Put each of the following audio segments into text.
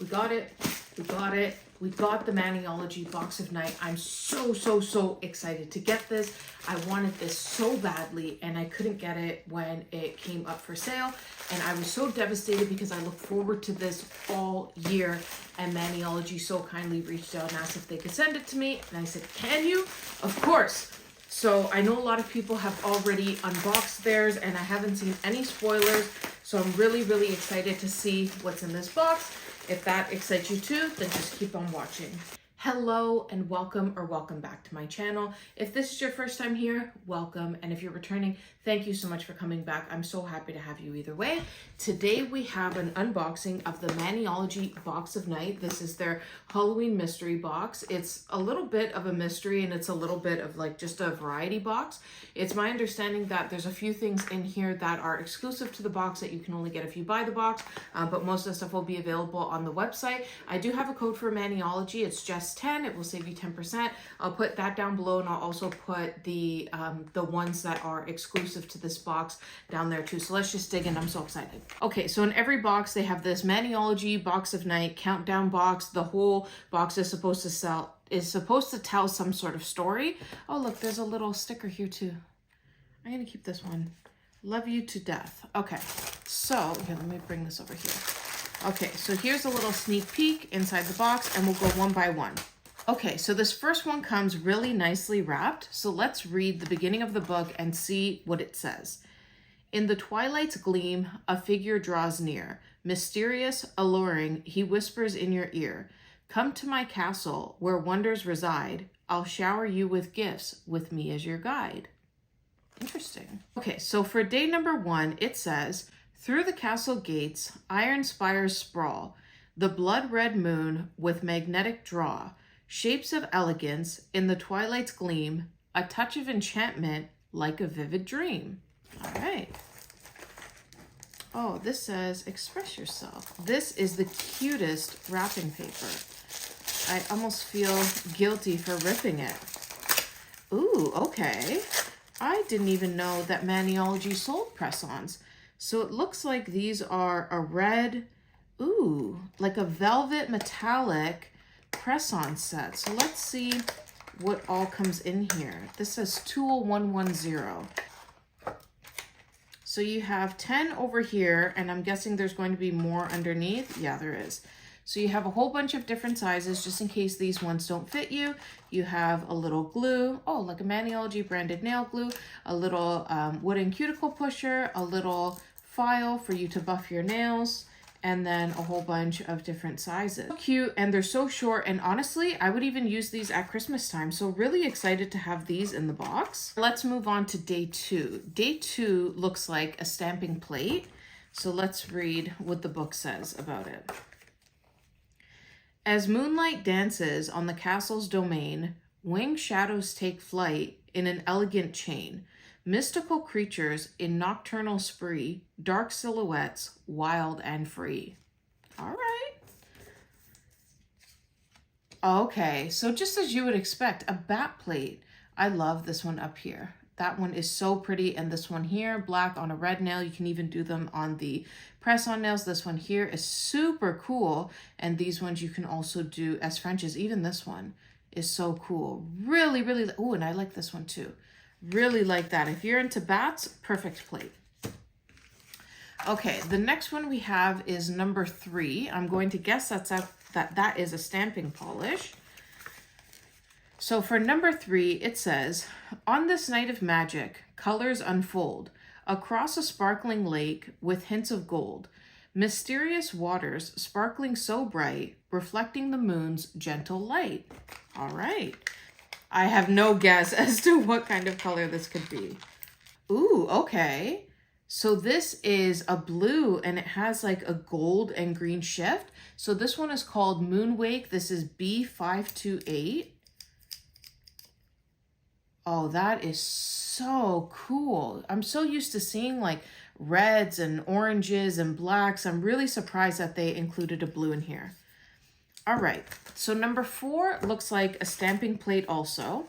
We got it. We got it. We got the Maniology Box of Night. I'm so excited to get this. I wanted this so badly and I couldn't get it when it came up for sale. And I was so devastated because I look forward to this all year. And Maniology so kindly reached out and asked if they could send it to me. And I said, can you? Of course. So I know a lot of people have already unboxed theirs and I haven't seen any spoilers. So I'm really excited to see what's in this box. If that excites you too, then just keep on watching. Hello and welcome back to my channel. If this is your first time here, welcome. And if you're returning, thank you so much for coming back. I'm so happy to have you either way. Today we have an unboxing of the Maniology Box of Night. This is their Halloween mystery box. It's a little bit of a mystery and it's a little bit of like just a variety box. It's my understanding that there's a few things in here that are exclusive to the box that you can only get if you buy the box, but most of the stuff will be available on the website. I do have a code for Maniology. It's just 10. It will save you 10%. I'll put that down below and I'll also put the ones that are exclusive to this box down there too. So let's just dig in. I'm so excited. Okay, so in every box they have this Maniology Box of Night countdown box. The whole box is supposed to tell some sort of story. Oh look, there's a little sticker here too. I'm gonna keep this one. Love you to death. Okay, so here, let me bring this over here. Okay, so here's a little sneak peek inside the box and we'll go one by one. Okay, so this first one comes really nicely wrapped. So let's read the beginning of the book and see what it says. In the twilight's gleam, a figure draws near. Mysterious, alluring, he whispers in your ear. Come to my castle where wonders reside. I'll shower you with gifts with me as your guide. Interesting. Okay, so for day number 1, it says, through the castle gates, iron spires sprawl, the blood-red moon with magnetic draw, shapes of elegance in the twilight's gleam, a touch of enchantment like a vivid dream. All right. Oh, this says, express yourself. This is the cutest wrapping paper. I almost feel guilty for ripping it. Ooh, okay. I didn't even know that Maniology sold press-ons. So it looks like these are a red, ooh, like a velvet metallic press-on set. So let's see what all comes in here. This says Tool 110. So you have 10 over here, and I'm guessing there's going to be more underneath. Yeah, there is. So you have a whole bunch of different sizes, just in case these ones don't fit you. You have a little glue, oh, like a Maniology branded nail glue, a little wooden cuticle pusher, a little file for you to buff your nails, and then a whole bunch of different sizes. So cute, and they're so short, and honestly, I would even use these at Christmas time, so really excited to have these in the box. Let's move on to day 2. Day 2 looks like a stamping plate, so let's read what the book says about it. As moonlight dances on the castle's domain, winged shadows take flight in an elegant chain. Mystical creatures in nocturnal spree, dark silhouettes, wild and free. All right. Okay, so just as you would expect, a bat plate. I love this one up here. That one is so pretty, and this one here, black on a red nail. You can even do them on the press-on nails. This one here is super cool, and these ones you can also do as Frenches. Even this one is so cool. Really, oh, and I like this one too. Really like that. If you're into bats, perfect plate. Okay, the next one we have is number 3. I'm going to guess that is a stamping polish. So for number 3, it says, on this night of magic, colors unfold across a sparkling lake with hints of gold. Mysterious waters sparkling so bright, reflecting the moon's gentle light. All right. I have no guess as to what kind of color this could be. Ooh, okay. So this is a blue and it has like a gold and green shift. So this one is called Moonwake. This is B528. Oh, that is so cool. I'm so used to seeing like reds and oranges and blacks. I'm really surprised that they included a blue in here. All right, so number 4 looks like a stamping plate also.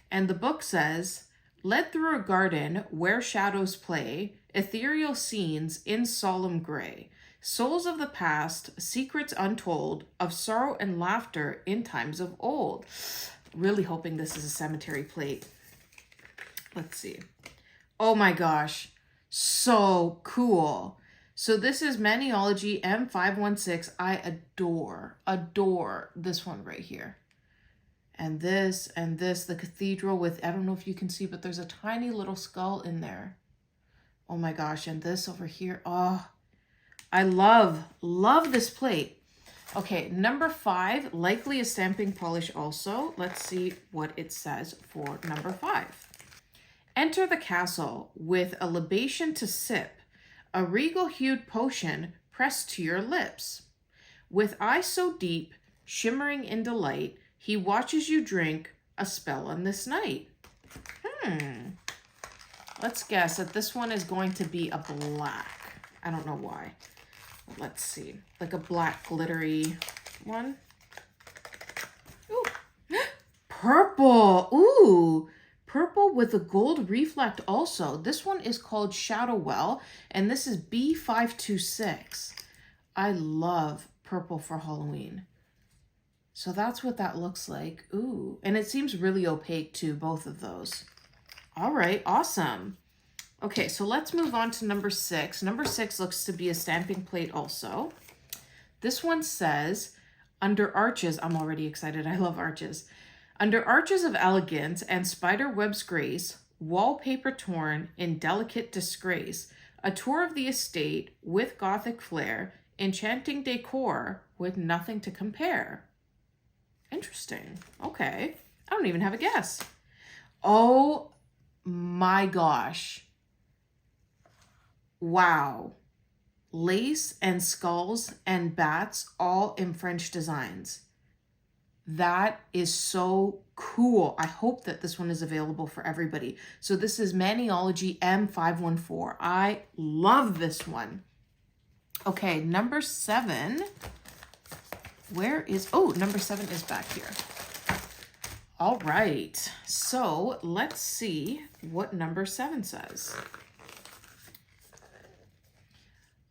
And the book says, led through a garden where shadows play, ethereal scenes in solemn gray. Souls of the past, secrets untold, of sorrow and laughter in times of old. Really hoping this is a cemetery plate. Let's see. Oh my gosh. So cool. So this is Maniology M516. I adore this one right here. And this, the cathedral with, I don't know if you can see, but there's a tiny little skull in there. Oh my gosh. And this over here. Oh, I love this plate. Okay, number 5, likely a stamping polish also. Let's see what it says for number 5. Enter the castle with a libation to sip, a regal-hued potion pressed to your lips. With eyes so deep, shimmering in delight, he watches you drink a spell on this night. Let's guess that this one is going to be a black. I don't know why. Let's see. Like a black glittery one. Ooh. Purple. Ooh. Purple with a gold reflect also. This one is called Shadowveil, and this is B526. I love purple for Halloween. So that's what that looks like. Ooh. And it seems really opaque too, both of those. All right. Awesome. Okay, so let's move on to number 6. Number 6 looks to be a stamping plate also. This one says, under arches, I'm already excited, I love arches. Under arches of elegance and spider web's grace, wallpaper torn in delicate disgrace, a tour of the estate with Gothic flair, enchanting decor with nothing to compare. Interesting. Okay. I don't even have a guess. Oh my gosh. Wow. Lace and skulls and bats all in French designs. That is so cool. I hope that this one is available for everybody. So this is Maniology M514. I love this one. Okay, number 7. Where is, oh, number 7 is back here. All right, so let's see what number 7 says.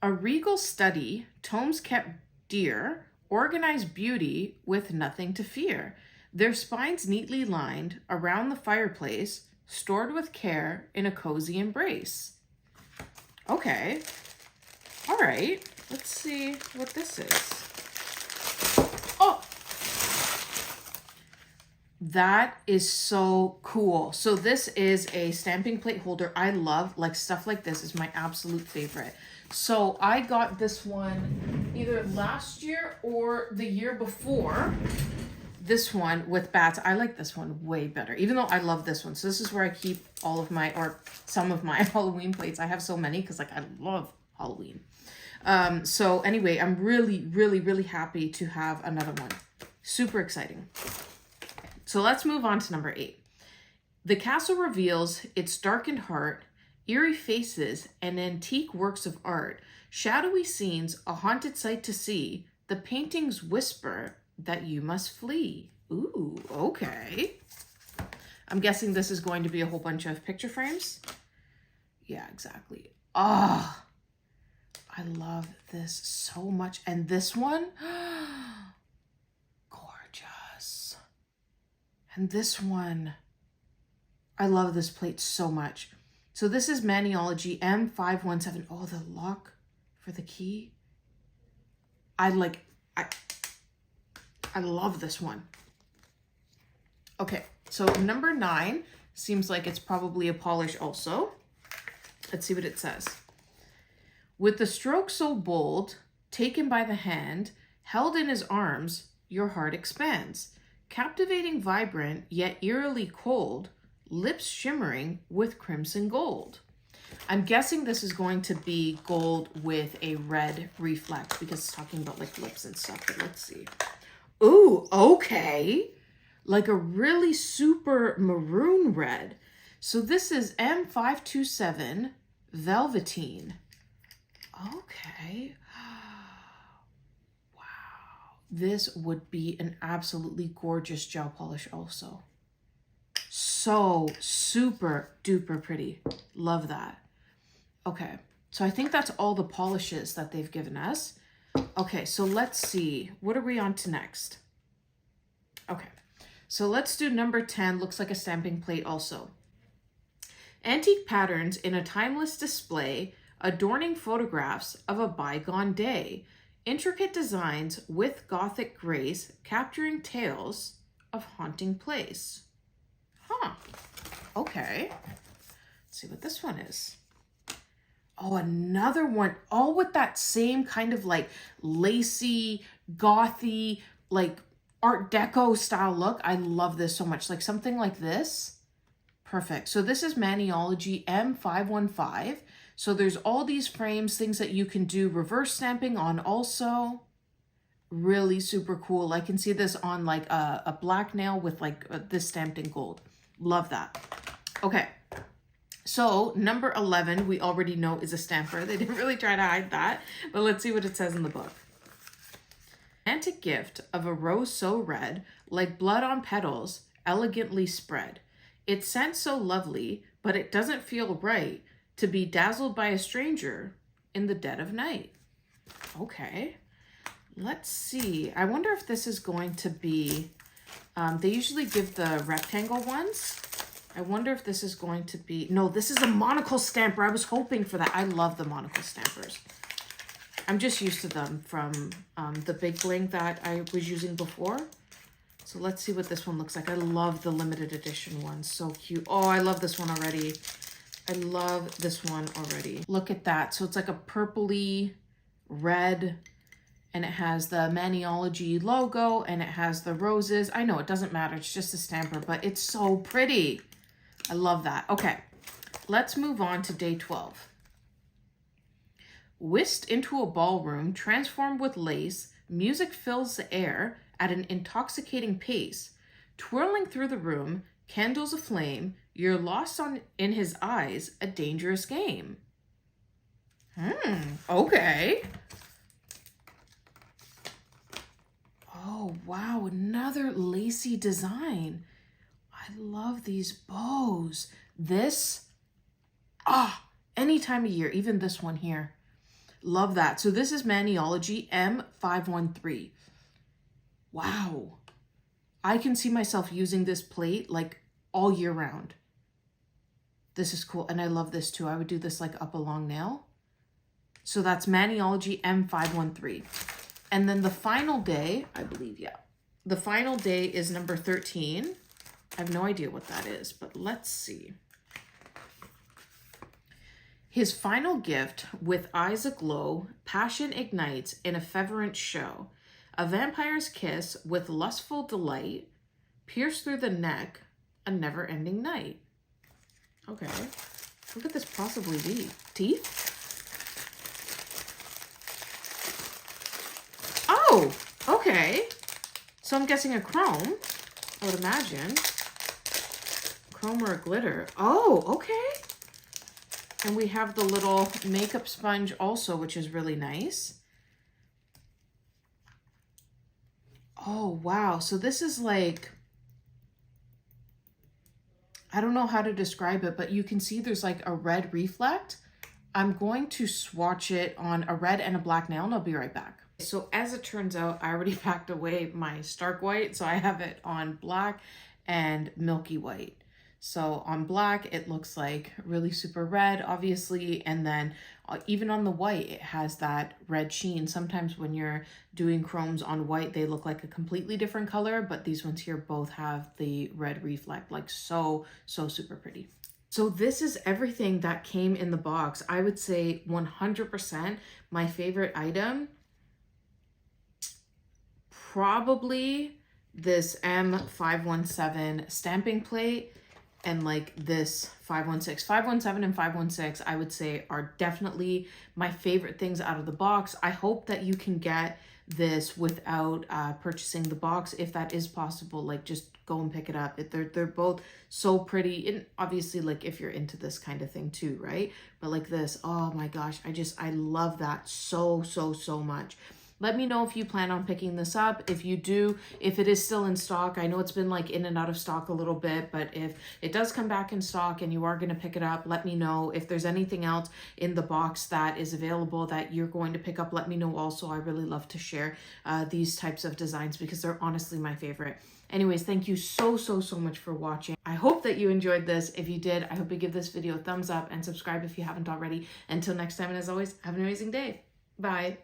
A regal study, tomes kept dear, organized beauty with nothing to fear. Their spines neatly lined around the fireplace, stored with care in a cozy embrace. Okay. All right. Let's see what this is. Oh! That is so cool. So this is a stamping plate holder. I love, like, stuff like this is my absolute favorite. So I got this one either last year or the year before. This one with bats. I like this one way better, even though I love this one. So this is where I keep all of my, or some of my Halloween plates. I have so many because, like, I love Halloween. So anyway, I'm really happy to have another one. Super exciting. So let's move on to number 8. The castle reveals its darkened heart, eerie faces, and antique works of art, shadowy scenes, a haunted sight to see, the paintings whisper that you must flee. Ooh, okay. I'm guessing this is going to be a whole bunch of picture frames. Yeah, exactly. Ah, I love this so much. And this one, gorgeous. And this one, I love this plate so much. So this is Maniology M517. Oh, the lock for the key. I love this one. Okay, so number 9 seems like it's probably a polish also. Let's see what it says. With the stroke so bold, taken by the hand, held in his arms, your heart expands. Captivating, vibrant, yet eerily cold, lips shimmering with crimson gold. I'm guessing this is going to be gold with a red reflect because it's talking about like lips and stuff, but let's see. Ooh, okay. Like a really super maroon red. So this is M527 Velvetine. Okay. Wow. This would be an absolutely gorgeous gel polish also. So super duper pretty. Love that. Okay. So I think that's all the polishes that they've given us. Okay, so let's see. What are we on to next? Okay, so let's do number 10. Looks like a stamping plate also. Antique patterns in a timeless display, adorning photographs of a bygone day. Intricate designs with Gothic grace, capturing tales of haunting place. Huh. Okay. Let's see what this one is. Oh, another one. All with that same kind of like lacy, gothy, like Art Deco style look. I love this so much. Like something like this. Perfect. So this is Maniology M515. So there's all these frames, things that you can do reverse stamping on also. Really super cool. I can see this on like a black nail with like this stamped in gold. Love that. Okay. So number 11, we already know is a stamper. They didn't really try to hide that, but let's see what it says in the book. Romantic gift of a rose so red, like blood on petals, elegantly spread. Its scent so lovely, but it doesn't feel right to be dazzled by a stranger in the dead of night. Okay, let's see. I wonder if this is going to be, they usually give the rectangle ones. I wonder if this is going to be, no, this is a monocle stamper. I was hoping for that. I love the monocle stampers. I'm just used to them from the big bling that I was using before. So let's see what this one looks like. I love the limited edition one. So cute. Oh, I love this one already. I love this one already. Look at that. So it's like a purpley red, and it has the Maniology logo, and it has the roses. I know it doesn't matter. It's just a stamper, but it's so pretty. I love that. Okay, let's move on to day 12. Whisked into a ballroom, transformed with lace, music fills the air at an intoxicating pace. Twirling through the room, candles aflame, you're lost in his eyes, a dangerous game. Okay. Oh, wow, another lacy design. I love these bows. This, any time of year, even this one here. Love that. So this is Maniology M513. Wow. I can see myself using this plate like all year round. This is cool. And I love this too. I would do this like up a long nail. So that's Maniology M513. And then the final day, I believe, yeah. The final day is number 13. I have no idea what that is, but let's see. His final gift, with eyes aglow, passion ignites in a fervent show. A vampire's kiss with lustful delight, pierce through the neck, a never-ending night. Okay, what could this possibly be? Teeth? Oh, okay. So I'm guessing a chrome, I would imagine. Chrome or a glitter. Oh, okay. And we have the little makeup sponge also, which is really nice. Oh, wow. So this is like, I don't know how to describe it, but you can see there's like a red reflect. I'm going to swatch it on a red and a black nail, and I'll be right back. So as it turns out, I already packed away my stark white. So I have it on black and milky white. So on black, it looks like really super red, obviously. And then even on the white, it has that red sheen. Sometimes when you're doing chromes on white, they look like a completely different color, but these ones here both have the red reflect, like so super pretty. So this is everything that came in the box. I would say 100% my favorite item, probably this M517 stamping plate. And like this 516. 517 and 516, I would say, are definitely my favorite things out of the box. I hope that you can get this without purchasing the box, if that is possible. Like, just go and pick it up. They're both so pretty. And obviously, like, if you're into this kind of thing too, right? But like this, oh my gosh, I love that so much. Let me know if you plan on picking this up. If you do, if it is still in stock. I know it's been like in and out of stock a little bit, but if it does come back in stock and you are going to pick it up, let me know. If there's anything else in the box that is available that you're going to pick up, let me know also. I really love to share these types of designs because they're honestly my favorite. Anyways, thank you so much for watching. I hope that you enjoyed this. If you did, I hope you give this video a thumbs up and subscribe if you haven't already. Until next time, and as always, have an amazing day. Bye.